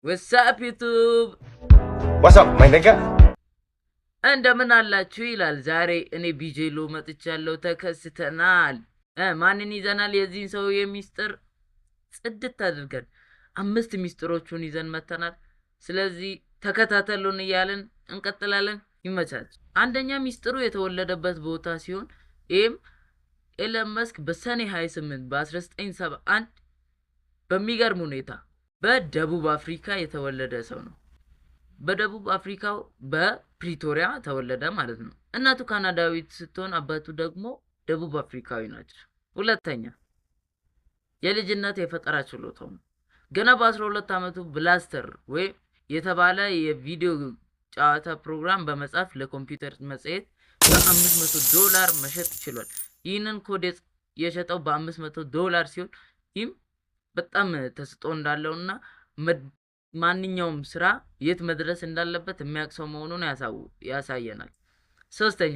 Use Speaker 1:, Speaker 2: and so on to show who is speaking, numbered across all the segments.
Speaker 1: What's up YouTube?
Speaker 2: What's up, my nigga?
Speaker 1: እንደምን አላችሁ ይላል። ዛሬ እኔ ቢጄሎ መጥቻለሁ። ተከስተናል። ማንን ይዘናል? የዚህን ሰው ሚስጥር ጽድት አድርገን 5 ሚስጥሮቹን ይዘን መተናል። ስለዚህ ተከታተሉን እያልን እንቀጥላለን። ይመቻች። አንደኛ ሚስጥሩ የተወለደበት ቦታ ሲሆን ይህም ኤለን መስክ በሰኔ 28 በ1971 በሚገርም ሁኔታ በደቡብ አፍሪካ የተወለደ ሰው ነው። በደቡብ አፍሪካው በፕሪቶሪያ ተወለደ ማለት ነው። እናቱ ካናዳዊት ስትሆን አባቱ ደግሞ ደቡብ አፍሪካዊ ናቸው። ሁለተኛ የልጅነት የፈጠራ ችሎታው ነው። ገና በ12 ዓመቱ ብላስተር ወይ የተባለ የቪዲዮ ጨዋታ ፕሮግራም በመጻፍ ለኮምፒውተር መጽሔት $500 መሸጥ ችሏል። ይህንን ኮድ የሸጠው $500 ሲሆን ይህም በጣም ተስጦ እንዳለውና ማንኛውም ስራ የት መድረስ እንዳለበት የሚያውቅ ሰው መሆኑን ያሳየናል። ሶስተኛ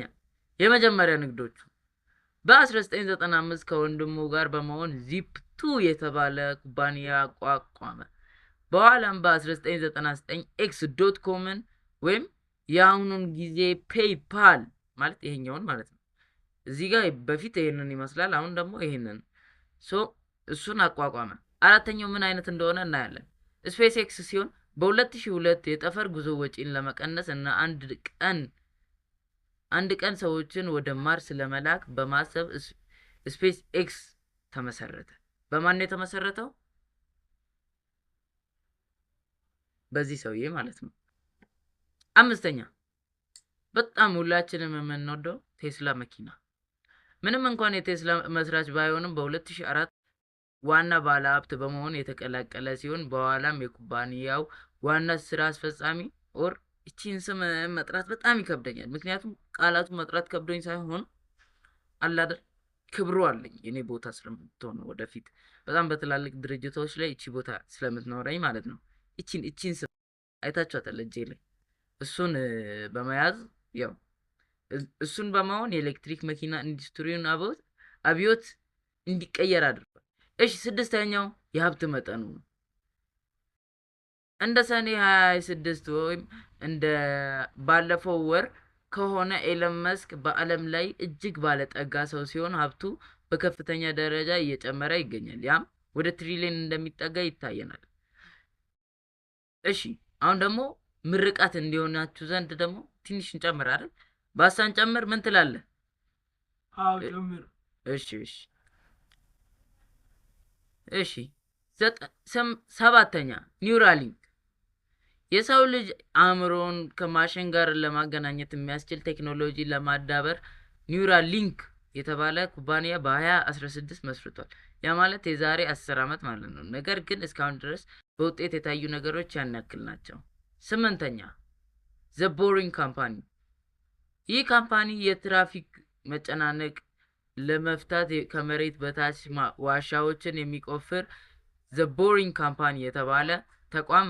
Speaker 1: የመጀመሪያ ንግዶቹ በ1995 ከወንድሙ ጋር በመሆን ዚፕ2 የተባለ ኩባንያ አቋቋመ። በኋላም በ1999 ኤክስ.ኮምን ወይም የአሁኑን ጊዜ ፔይፓል ማለት ይሄኛውን ማለት ነው። እዚህ ጋር በፊት ይሄንን ይመስላል፣ አሁን ደግሞ ይሄንን እሱን አቋቋመ። አራተኛው ምን አይነት እንደሆነ እናያለን። ስፔስ ኤክስ ሲሆን በ2002 የጠፈር ጉዞ ወጪን ለመቀነስ እና አንድ ቀን ሰዎችን ወደ ማርስ ለመላክ በማሰብ ስፔስ ኤክስ ተመሰረተ። በማን ነው የተመሰረተው? በዚህ ሰውዬ ማለት ነው። አምስተኛ በጣም ሁላችንም የምንወደው ቴስላ መኪና። ምንም እንኳን የቴስላ መስራች ባይሆንም በ2004 ዋና ባለሀብት በመሆን የተቀላቀለ ሲሆን በኋላም የኩባንያው ዋና ስራ አስፈጻሚ እቺን ስም መጥራት በጣም ይከብደኛል። ምክንያቱም ቃላቱ መጥራት ከብዶኝ ሳይሆን አላደር ክብሩ አለኝ የኔ ቦታ ስለምትሆን ወደፊት በጣም በትላልቅ ድርጅቶች ላይ እቺ ቦታ ስለምትኖረኝ ማለት ነው። እቺን ስም አይታችኋታል እጄ ላይ። እሱን በመያዝ ያው እሱን በመሆን የኤሌክትሪክ መኪና ኢንዱስትሪውን አብዮት እንዲቀየር አድርጓል። እሺ ስድስተኛው የሀብት መጠኑ ነው። እንደ ሰኔ 26 ወይም እንደ ባለፈው ወር ከሆነ ኤለን መስክ በዓለም ላይ እጅግ ባለጠጋ ሰው ሲሆን ሀብቱ በከፍተኛ ደረጃ እየጨመረ ይገኛል። ያም ወደ ትሪሊየን እንደሚጠጋ ይታየናል። እሺ አሁን ደግሞ ምርቃት እንዲሆናችሁ ዘንድ ደግሞ ትንሽ እንጨምር አይደል? ባሳን ጨምር ምን ትላለህ?
Speaker 3: አዎ ጨምር።
Speaker 1: እሺ ሰባተኛ ኒውራሊንክ የሰው ልጅ አእምሮን ከማሽን ጋር ለማገናኘት የሚያስችል ቴክኖሎጂ ለማዳበር ኒውራሊንክ የተባለ ኩባንያ በ2016 መስርቷል። ያ ማለት የዛሬ 10 ዓመት ማለት ነው። ነገር ግን እስካሁን ድረስ በውጤት የታዩ ነገሮች ያን ያክል ናቸው። ስምንተኛ ዘ ቦሪንግ ካምፓኒ። ይህ ካምፓኒ የትራፊክ መጨናነቅ ለመፍታት ከመሬት በታች ዋሻዎችን የሚቆፍር ዘ ቦሪንግ ካምፓኒ የተባለ ተቋም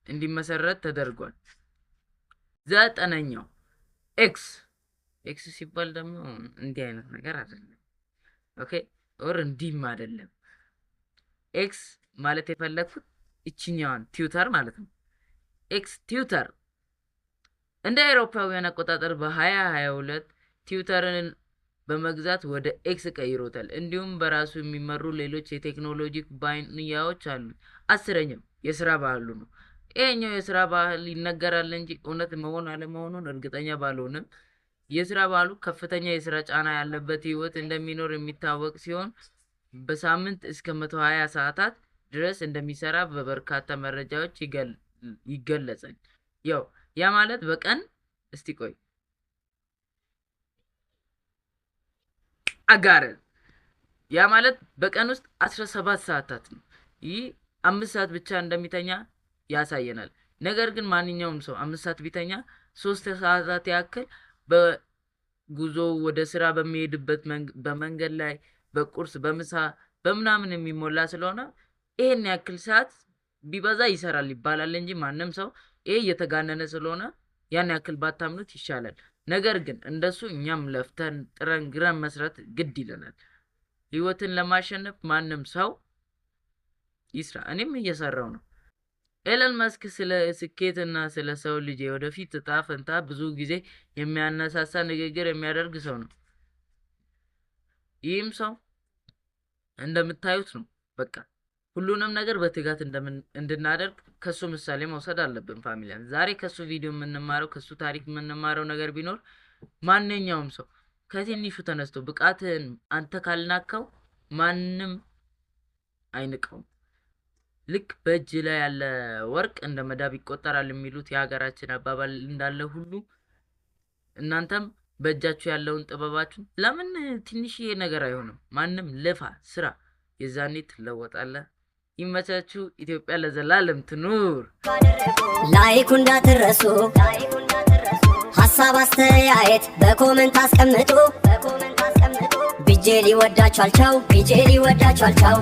Speaker 1: እንዲመሰረት ተደርጓል። ዘጠነኛው ኤክስ ሲባል ደግሞ እንዲህ አይነት ነገር አይደለም። ኦኬ እንዲህም አይደለም። ኤክስ ማለት የፈለኩት እቺኛዋን ቲዩተር ማለት ነው። ኤክስ ቲዩተር እንደ አውሮፓውያን አቆጣጠር በ2022 ቲዩተርን በመግዛት ወደ ኤክስ ቀይሮታል። እንዲሁም በራሱ የሚመሩ ሌሎች የቴክኖሎጂ ኩባንያዎች አሉ። አስረኛው የስራ ባህሉ ነው። ይሄኛው የስራ ባህል ይነገራል እንጂ እውነት መሆን አለመሆኑን እርግጠኛ ባልሆንም የስራ ባህሉ ከፍተኛ የስራ ጫና ያለበት ህይወት እንደሚኖር የሚታወቅ ሲሆን በሳምንት እስከ 120 ሰዓታት ድረስ እንደሚሰራ በበርካታ መረጃዎች ይገለጻል። ያ ማለት በቀን ያ ማለት በቀን ውስጥ 17 ሰዓታት ነው። ይህ 5 ሰዓት ብቻ እንደሚተኛ ያሳየናል። ነገር ግን ማንኛውም ሰው 5 ሰዓት ቢተኛ 3 ሰዓታት ያክል በጉዞ ወደ ስራ በሚሄድበት በመንገድ ላይ በቁርስ በምሳ በምናምን የሚሞላ ስለሆነ ይሄን ያክል ሰዓት ቢበዛ ይሰራል ይባላል እንጂ ማንም ሰው ይሄ እየተጋነነ ስለሆነ ያን ያክል ባታምኑት ይሻላል። ነገር ግን እንደሱ እኛም ለፍተን ጥረን ግረን መስራት ግድ ይለናል። ህይወትን ለማሸነፍ ማንም ሰው ይስራ። እኔም እየሰራው ነው። ኤለን መስክ ስለ ስኬትና ስለ ሰው ልጅ ወደፊት እጣ ፈንታ ብዙ ጊዜ የሚያነሳሳ ንግግር የሚያደርግ ሰው ነው። ይህም ሰው እንደምታዩት ነው። በቃ ሁሉንም ነገር በትጋት እንድናደርግ ከሱ ምሳሌ መውሰድ አለብን። ፋሚሊያን ዛሬ ከሱ ቪዲዮ የምንማረው ከሱ ታሪክ የምንማረው ነገር ቢኖር ማንኛውም ሰው ከትንሹ ተነስቶ ብቃትን አንተ ካልናከው ማንም አይንቀውም። ልክ በእጅ ላይ ያለ ወርቅ እንደ መዳብ ይቆጠራል የሚሉት የሀገራችን አባባል እንዳለ ሁሉ እናንተም በእጃችሁ ያለውን ጥበባችሁን ለምን ትንሽዬ ነገር አይሆንም? ማንም ልፋ ስራ፣ የዛኔ ትለወጣለህ። ይመቻችሁ። ኢትዮጵያ ለዘላለም ትኑር።
Speaker 4: ላይኩ እንዳትረሱ፣ ሀሳብ አስተያየት በኮመንት አስቀምጡ። ቢጄሊ ወዳችኋል ቻው፣ ቢጄሊ ወዳችኋል ቻው።